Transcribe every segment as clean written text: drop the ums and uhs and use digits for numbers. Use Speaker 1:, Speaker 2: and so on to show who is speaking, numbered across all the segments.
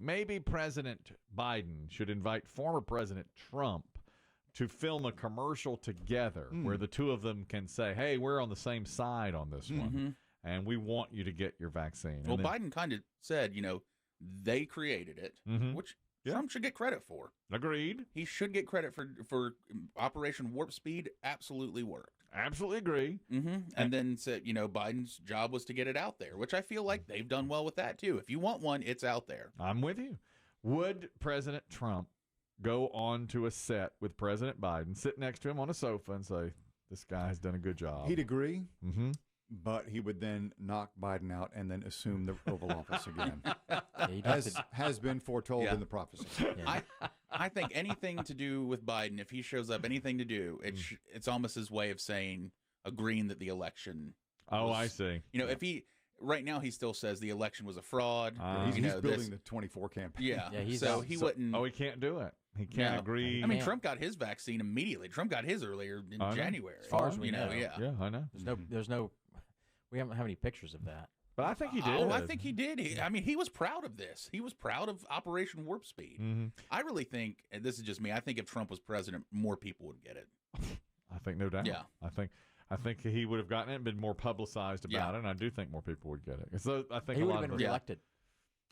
Speaker 1: maybe President Biden should invite former President Trump to film a commercial together where the two of them can say, hey, we're on the same side on this one, and we want you to get your vaccine.
Speaker 2: Well, Biden kind of said, they created it, which Trump should get credit for.
Speaker 1: Agreed.
Speaker 2: He should get credit for Operation Warp Speed. Absolutely worked.
Speaker 1: Absolutely agree.
Speaker 2: And then said, Biden's job was to get it out there, which I feel like they've done well with that, too. If you want one, it's out there.
Speaker 1: I'm with you. Would President Trump go on to a set with President Biden, sit next to him on a sofa and say, this guy has done a good job?
Speaker 3: He'd agree, but he would then knock Biden out and then assume the Oval Office again, as has been foretold in the prophecy.
Speaker 2: Yeah. I think anything to do with Biden, if he shows up, anything to do, it's almost his way of saying, agreeing that the election
Speaker 1: I see.
Speaker 2: If he... Right now, he still says the election was a fraud.
Speaker 3: He's building the 24 campaign.
Speaker 2: Yeah, he wouldn't.
Speaker 1: Oh, he can't do it. He can't agree.
Speaker 2: I mean, Trump got his vaccine immediately. Trump got his earlier in January.
Speaker 4: As far as we know.
Speaker 1: Yeah, I know.
Speaker 4: There's no. We haven't have any pictures of that.
Speaker 1: But I think he did.
Speaker 2: Oh, I think he did. He was proud of this. He was proud of Operation Warp Speed. I really think, and this is just me, I think if Trump was president, more people would get it.
Speaker 1: I think no doubt.
Speaker 2: Yeah.
Speaker 1: I think he would have gotten it and been more publicized about it, and I do think more people would get it. So I think
Speaker 4: he
Speaker 1: a
Speaker 4: would
Speaker 1: lot
Speaker 4: have been
Speaker 1: of
Speaker 4: reelected.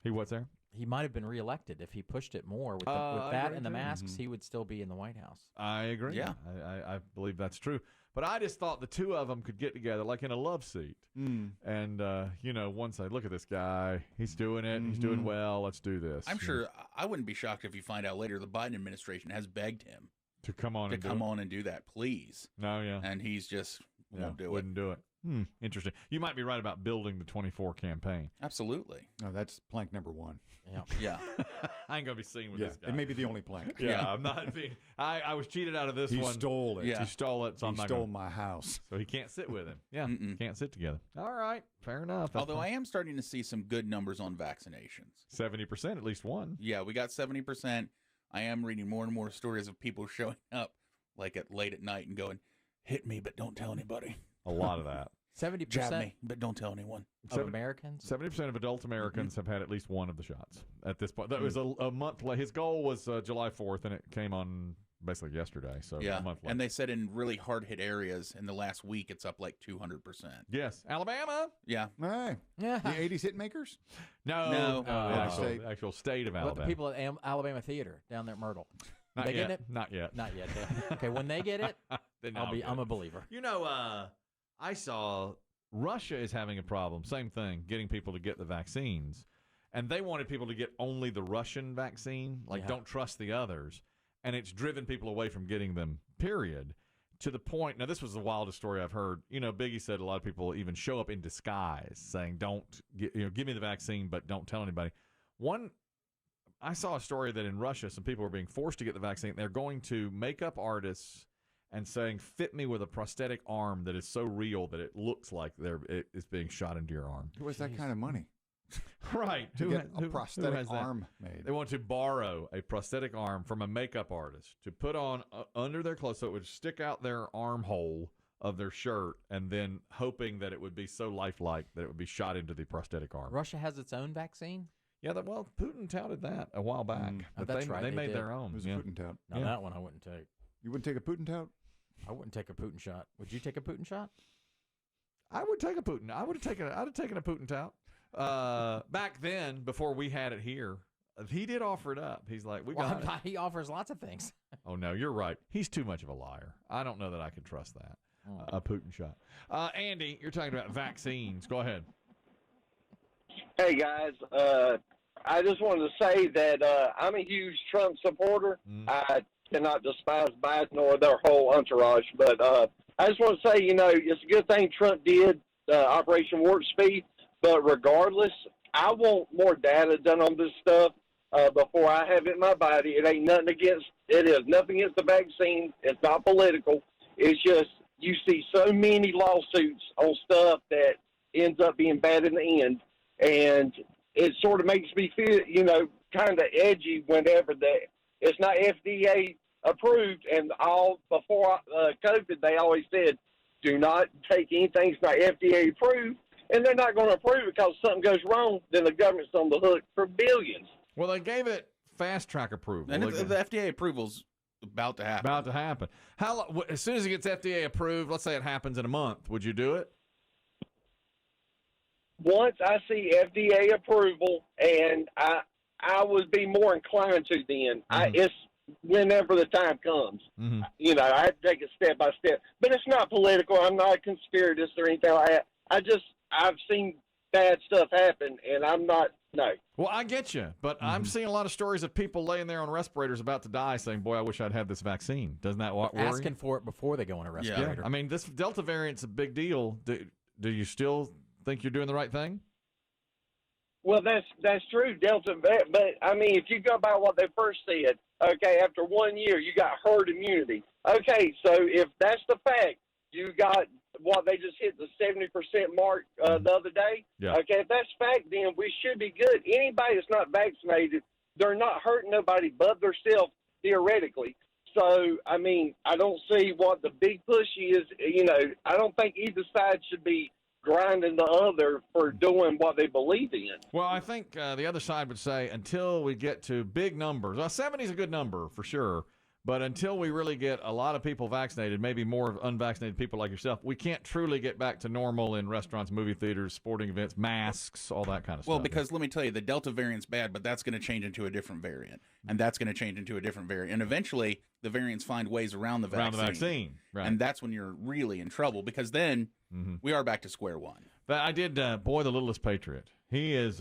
Speaker 1: He was there?
Speaker 4: He might have been reelected if he pushed it more with that and the masks. He would still be in the White House.
Speaker 1: I agree.
Speaker 2: Yeah,
Speaker 1: I believe that's true. But I just thought the two of them could get together like in a love seat, and one say, "Look at this guy. He's doing it. He's doing well. Let's do this."
Speaker 2: I'm sure. I wouldn't be shocked if you find out later the Biden administration has begged him
Speaker 1: to come on
Speaker 2: and do that, please.
Speaker 1: No, yeah,
Speaker 2: and he's just
Speaker 1: wouldn't do it. Interesting. You might be right about building the 24 campaign.
Speaker 2: Absolutely.
Speaker 3: No, that's plank number one.
Speaker 2: Yeah.
Speaker 1: I ain't gonna be seen with this guy.
Speaker 3: It may be the only plank.
Speaker 1: I'm not being. I was cheated out of this one.
Speaker 3: He stole it.
Speaker 1: Yeah. He stole it. So
Speaker 3: he stole my house.
Speaker 1: So he can't sit with him. Yeah, can't sit together. All right, fair enough.
Speaker 2: Although I am starting to see some good numbers on vaccinations.
Speaker 1: 70%, at least one.
Speaker 2: Yeah, we got 70%. I am reading more and more stories of people showing up like late at night and going, "Hit me, but don't tell anybody."
Speaker 1: A lot of that.
Speaker 4: 70%?
Speaker 2: Jab me, but don't tell anyone.
Speaker 4: Of Americans?
Speaker 1: 70% of adult Americans have had at least one of the shots at this point. That was a month late. His goal was July 4th, and it came on basically yesterday. So a month late.
Speaker 2: And they said in really hard-hit areas in the last week, it's up like 200%.
Speaker 1: Yes. Alabama?
Speaker 2: Yeah.
Speaker 3: Hey.
Speaker 4: Yeah.
Speaker 3: The 80s hit makers?
Speaker 1: No. The actual state of Alabama.
Speaker 4: What, the people at Alabama Theater down there at Myrtle?
Speaker 1: Not yet.
Speaker 4: It?
Speaker 1: Not yet.
Speaker 4: Not yet. Okay, when they get it, I'm a believer.
Speaker 1: I saw Russia is having a problem. Same thing, getting people to get the vaccines. And they wanted people to get only the Russian vaccine, don't trust the others. And it's driven people away from getting them, period. To the point, now this was the wildest story I've heard. Biggie said a lot of people even show up in disguise saying, give me the vaccine, but don't tell anybody. I saw a story that in Russia, some people were being forced to get the vaccine. They're going to makeup artists and saying, fit me with a prosthetic arm that is so real that it looks like it is being shot into your arm.
Speaker 3: Who has that kind of money?
Speaker 1: Right.
Speaker 3: To get a prosthetic arm made.
Speaker 1: They want to borrow a prosthetic arm from a makeup artist to put on under their clothes so it would stick out their armhole of their shirt, and then hoping that it would be so lifelike that it would be shot into the prosthetic arm.
Speaker 4: Russia has its own vaccine?
Speaker 1: Yeah, Putin touted that a while back. But
Speaker 4: that's right.
Speaker 1: They made their own.
Speaker 3: Who's a Putin tout?
Speaker 4: Now that one I wouldn't take.
Speaker 3: You wouldn't take a Putin tout?
Speaker 4: I wouldn't take a Putin shot. Would you take a Putin shot?
Speaker 1: I would take a Putin. I'd have taken a Putin tout. Back then, before we had it here, he did offer it up. He's like,
Speaker 4: he offers lots of things.
Speaker 1: Oh, no, you're right. He's too much of a liar. I don't know that I can trust that. A Putin shot. Andy, you're talking about vaccines. Go ahead.
Speaker 5: Hey, guys. I just wanted to say that I'm a huge Trump supporter. I cannot despise Biden or their whole entourage. But I just want to say, it's a good thing Trump did Operation Warp Speed. But regardless, I want more data done on this stuff before I have it in my body. It ain't nothing against it. Is nothing against the vaccine. It's not political. It's just you see so many lawsuits on stuff that ends up being bad in the end. And it sort of makes me feel, kind of edgy whenever it's not FDA approved. And all before COVID, they always said, do not take anything that's not FDA approved. And they're not going to approve it because something goes wrong, then the government's on the hook for billions.
Speaker 1: Well, they gave it fast track approval.
Speaker 2: And the FDA approval's about to happen.
Speaker 1: About to happen. As soon as it gets FDA approved, let's say it happens in a month, would you do it?
Speaker 5: Once I see FDA approval, and I would be more inclined to then. It's whenever the time comes. You know, I have to take it step by step. But it's not political. I'm not a conspiracist or anything like that. I've seen bad stuff happen, and I'm not, no.
Speaker 1: Well, I get you, but I'm seeing a lot of stories of people laying there on respirators about to die saying, boy, I wish I'd had this vaccine. Doesn't that worry?
Speaker 4: Asking for it before they go on a respirator.
Speaker 1: Yeah. I mean, this Delta variant's a big deal. Do you still think you're doing the right thing?
Speaker 5: Well, that's true, Delta. But, I mean, if you go by what they first said, okay, after 1 year, you got herd immunity. Okay, so if that's the fact, you got what they just hit the 70% mark the other day.
Speaker 1: Yeah.
Speaker 5: Okay, if that's fact, then we should be good. Anybody that's not vaccinated, they're not hurting nobody but themselves, theoretically. So, I mean, I don't see what the big push is. You know, I don't think either side should be grinding the other for doing what they believe in.
Speaker 1: Well, I think the other side would say until we get to big numbers, well, 70 is a good number for sure, but until we really get a lot of people vaccinated, maybe more of unvaccinated people like yourself, we can't truly get back to normal in restaurants, movie theaters, sporting events, masks, all that kind of stuff.
Speaker 2: Well, because let me tell you, the Delta variant's bad, but that's going to change into a different variant, and that's going to change into a different variant, and eventually the variants find ways around the vaccine.
Speaker 1: Right.
Speaker 2: And that's when you're really in trouble, because then we are back to square one.
Speaker 1: But I did, boy, the littlest patriot. He's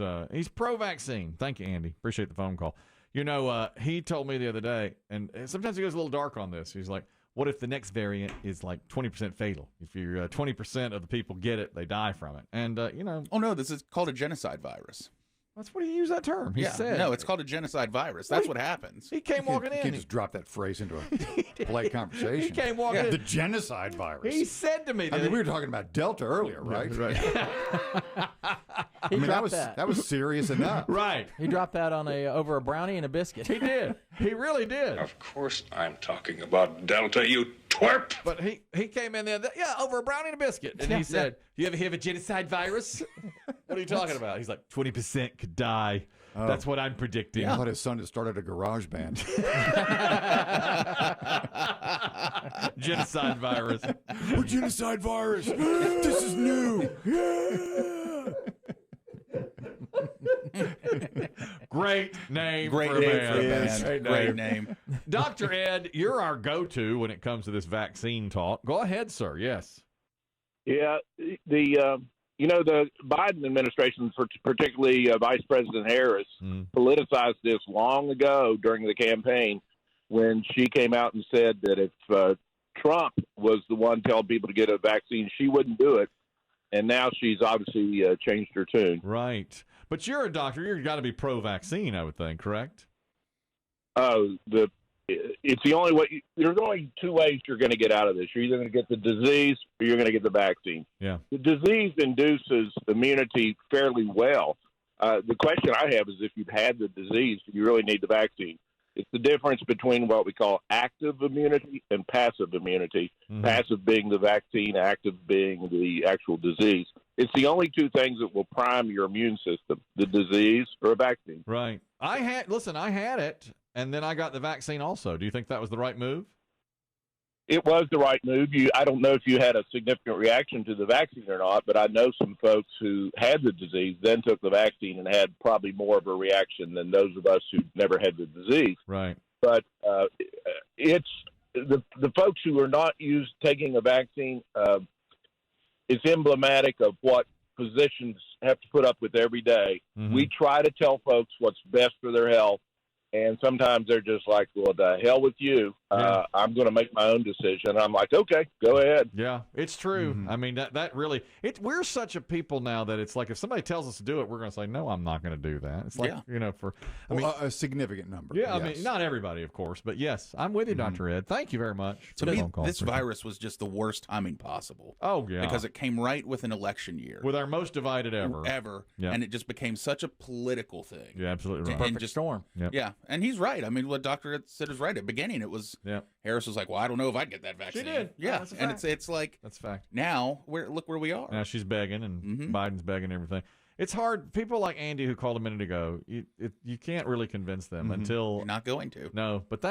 Speaker 1: pro-vaccine. Thank you, Andy. Appreciate the phone call. You know, he told me the other day, and sometimes he goes a little dark on this. He's like, what if the next variant is like 20% fatal? If you're 20% of the people get it, they die from it. And, you know.
Speaker 2: Oh, no, this is called a genocide virus.
Speaker 1: That's what he used that term. He said.
Speaker 2: No, it's called a genocide virus. That's what happens.
Speaker 1: He came walking in.
Speaker 3: You can't just drop that phrase into a polite conversation.
Speaker 1: He came walking in.
Speaker 3: The genocide virus.
Speaker 1: He said to me that.
Speaker 3: I mean, we were talking about Delta earlier, right?
Speaker 1: Right.
Speaker 3: I mean, that was serious enough.
Speaker 1: Right.
Speaker 4: He dropped that on over a brownie and a biscuit.
Speaker 1: He did. He really did.
Speaker 6: Of course I'm talking about Delta, you twerp.
Speaker 1: But he came in there, over a brownie and a biscuit. And he said, you ever hear of a genocide virus? What are you talking about? He's like, 20% could die. That's what I'm predicting.
Speaker 3: I thought his son had started a garage band.
Speaker 1: Genocide virus.
Speaker 3: We're genocide virus. This is new.
Speaker 1: Great name
Speaker 2: Great
Speaker 1: for a
Speaker 2: name
Speaker 1: man.
Speaker 2: for a band. Great name.
Speaker 1: Dr. Ed, you're our go-to when it comes to this vaccine talk. Go ahead, sir. Yes.
Speaker 7: Yeah, the Biden administration, particularly Vice President Harris, politicized this long ago during the campaign when she came out and said that if Trump was the one telling people to get a vaccine, she wouldn't do it. And now she's obviously changed her tune.
Speaker 1: Right. But you're a doctor. You've got to be pro-vaccine, I would think, correct?
Speaker 7: It's the only way. There's only two ways you're going to get out of this. You're either going to get the disease or you're going to get the vaccine.
Speaker 1: Yeah.
Speaker 7: The disease induces immunity fairly well. The question I have is if you've had the disease, you really need the vaccine. It's the difference between what we call active immunity and passive immunity. Passive being the vaccine, active being the actual disease. It's the only two things that will prime your immune system, the disease or a vaccine.
Speaker 1: Right. I had it, and then I got the vaccine also. Do you think that was the right move?
Speaker 7: It was the right move. I don't know if you had a significant reaction to the vaccine or not, but I know some folks who had the disease, then took the vaccine and had probably more of a reaction than those of us who never had the disease.
Speaker 1: Right.
Speaker 7: But it's the folks who are not taking a vaccine is emblematic of what physicians have to put up with every day. We try to tell folks what's best for their health. And sometimes they're just like, well, the hell with you. I'm going to make my own decision. I'm like, okay, go ahead.
Speaker 1: Yeah, it's true. I mean, that really – we're such a people now that it's like if somebody tells us to do it, we're going to say, no, I'm not going to do that. It's like,
Speaker 3: a significant number.
Speaker 1: Yeah, yes. I mean, not everybody, of course. But, yes, I'm with you, Dr. Ed. Thank you very much.
Speaker 2: To me, this virus was just the worst timing possible.
Speaker 1: Oh, yeah.
Speaker 2: Because it came right with an election year.
Speaker 1: With our most divided ever.
Speaker 2: Yeah. And it just became such a political thing.
Speaker 1: Yeah, absolutely right.
Speaker 4: Perfect storm.
Speaker 1: Yep.
Speaker 2: Yeah. And he's right. I mean, what Dr. Ed said is right. At the beginning, it was Harris was like, well, I don't know if I'd get that vaccine.
Speaker 1: She did.
Speaker 2: Yeah.
Speaker 1: And
Speaker 2: it's like
Speaker 1: that's a fact.
Speaker 2: Now, look where we are.
Speaker 1: Now she's begging, and Biden's begging and everything. It's hard. People like Andy who called a minute ago, you can't really convince them until
Speaker 2: You're not going to.
Speaker 1: No, but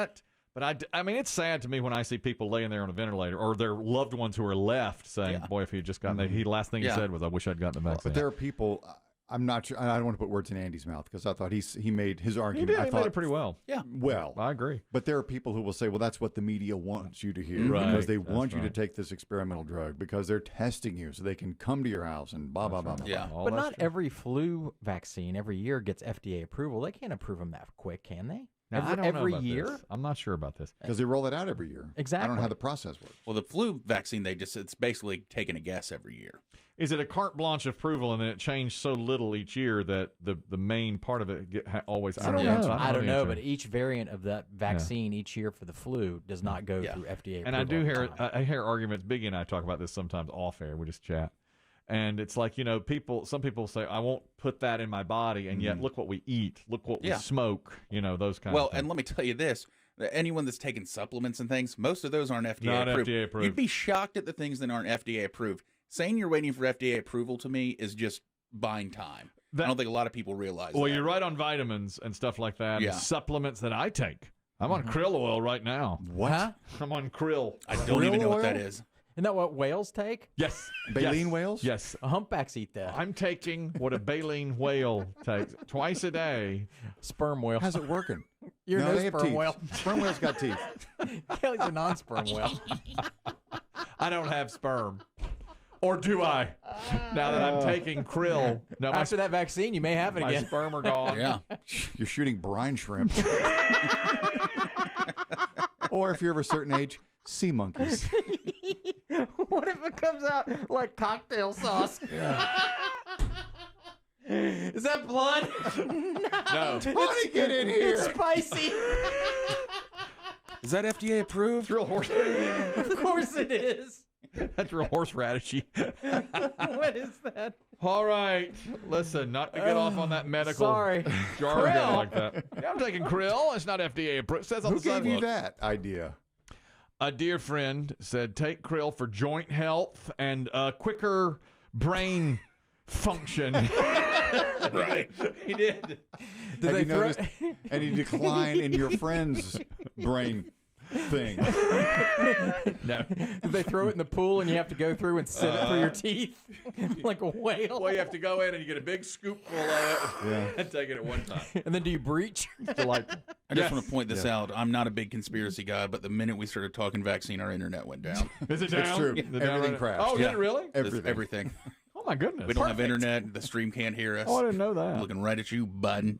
Speaker 1: I mean, it's sad to me when I see people laying there on a ventilator or their loved ones who are left saying, "Boy, if he had just gotten the last thing he said was, I wish I'd gotten the vaccine."
Speaker 3: But there are people. I'm not sure. I don't want to put words in Andy's mouth because I thought he made his argument.
Speaker 1: He made it pretty well.
Speaker 2: Yeah.
Speaker 3: Well,
Speaker 1: I agree.
Speaker 3: But there are people who will say, well, that's what the media wants you to hear because they want you to take this experimental drug because they're testing you so they can come to your house and blah, blah, blah, blah.
Speaker 2: Yeah.
Speaker 4: But not every flu vaccine every year gets FDA approval. They can't approve them that quick, can they?
Speaker 1: Now, I don't know
Speaker 4: every
Speaker 1: about
Speaker 4: year?
Speaker 1: This. I'm not sure about this.
Speaker 3: Because they roll it out every year.
Speaker 4: Exactly.
Speaker 3: I don't know how the process works.
Speaker 2: Well, the flu vaccine, it's basically taking a guess every year.
Speaker 1: Is it a carte blanche approval and then it changed so little each year that the main part of it always?
Speaker 4: I don't know, but each variant of that vaccine each year for the flu does not go through FDA approval.
Speaker 1: And I hear arguments. Biggie and I talk about this sometimes off air. We just chat. And it's like, some people say, I won't put that in my body, and yet look what we eat, look what we smoke, those kind of things.
Speaker 2: Well, and let me tell you this, anyone that's taking supplements and things, most of those aren't FDA approved. You'd be shocked at the things that aren't FDA approved. Saying you're waiting for FDA approval to me is just buying time. I don't think a lot of people realize that.
Speaker 1: Well, you're right on vitamins and stuff like that, and supplements that I take. I'm on krill oil right now.
Speaker 3: What?
Speaker 4: Huh?
Speaker 1: I'm on krill.
Speaker 2: I don't even know what that is.
Speaker 4: Isn't that what whales take?
Speaker 1: Yes.
Speaker 3: Baleen whales?
Speaker 1: Yes.
Speaker 4: Humpbacks eat that.
Speaker 1: I'm taking what a baleen whale takes twice a day.
Speaker 4: Sperm whale.
Speaker 3: How's it working?
Speaker 4: You're
Speaker 3: no,
Speaker 4: no
Speaker 3: they have
Speaker 4: sperm
Speaker 3: teeth.
Speaker 4: whale.
Speaker 3: Sperm whales got teeth.
Speaker 4: Kelly's a non-sperm whale.
Speaker 1: I don't have sperm. Or do I? Now that I'm taking krill. No,
Speaker 4: After that vaccine, you may have it
Speaker 1: my
Speaker 4: again.
Speaker 1: sperm are gone.
Speaker 2: Yeah.
Speaker 3: You're shooting brine shrimp. Or if you're of a certain age, sea monkeys.
Speaker 4: What if it comes out like cocktail sauce? Is that blood?
Speaker 1: No.
Speaker 3: Honey, get in here.
Speaker 4: It's spicy.
Speaker 2: Is that FDA approved?
Speaker 1: Real horse.
Speaker 4: Of course it is.
Speaker 1: That's real horseradishy.
Speaker 4: What is that?
Speaker 1: All right. Listen, not to get off on that medical jargon
Speaker 4: Krill.
Speaker 1: like that. Yeah, I'm taking krill. It's not FDA approved. It says on
Speaker 3: Who
Speaker 1: the
Speaker 3: gave
Speaker 1: side.
Speaker 3: you that idea?
Speaker 1: A dear friend said, take krill for joint health and quicker brain function.
Speaker 6: Right.
Speaker 1: He did.
Speaker 3: Have you noticed any decline in your friend's brain thing?
Speaker 1: No.
Speaker 4: Did they throw it in the pool and you have to go through and sieve it through your teeth like a whale?
Speaker 1: Well, you have to go in and you get a big scoopful of it and take it at one time.
Speaker 4: And then do you breach?
Speaker 1: Delightful.
Speaker 2: I just want to point this out. I'm not a big conspiracy guy, but the minute we started talking vaccine, our internet went down.
Speaker 1: Is it down?
Speaker 3: It's true.
Speaker 1: Is it
Speaker 3: Everything
Speaker 1: down?
Speaker 3: crashed.
Speaker 1: Oh, did it really?
Speaker 2: Everything.
Speaker 1: Oh, my goodness.
Speaker 2: We don't have internet. The stream can't hear us.
Speaker 1: Oh, I didn't know that.
Speaker 2: Looking right at you, bud.